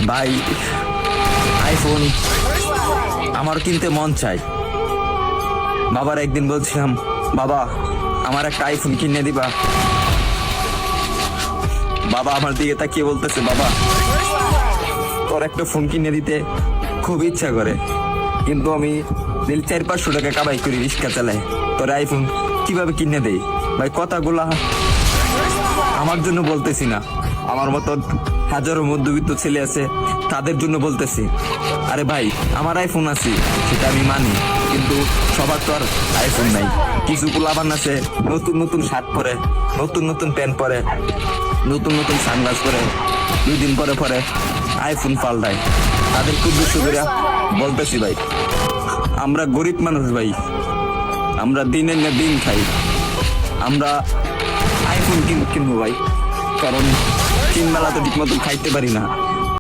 ভাই আইফোন আমার কিনতে মন চাই। বাবার একদিন বলছিলাম, বাবা আমার একটা আইফোন কিনে দিবা। বাবা আমার দিকে তাকিয়ে বলতেছে, বাবা তোর একটা ফোন কিনে দিতে খুব ইচ্ছা করে, কিন্তু আমি 400-500 টাকা কামাই করি, রিক্সা চালাই, তোর আইফোন কিভাবে কিনে দেই? ভাই কথাগুলা আমার জন্য বলতেছি না, আমার মতো হাজারো মধ্যবিত্ত ছেলে আছে তাদের জন্য বলতেছি। আরে ভাই আমার আইফোন আছে সেটা আমি মানি, কিন্তু সবার তো আর আইফোন নাই। কিছু পোলাপান আছে নতুন নতুন শার্ট পরে, নতুন নতুন প্যান্ট পরে, নতুন নতুন সানগ্লাস পরে, 2 দিন পরে পরে আইফোন পাল্টায়। তাদের উদ্দেশ্য করে বলতেছি, ভাই আমরা গরিব মানুষ, ভাই আমরা দিনের না দিন খাই, আমরা আইফোন কিনবো ভাই, কারণ 3 বেলা তো ঠিক মতো খাইতে পারি না।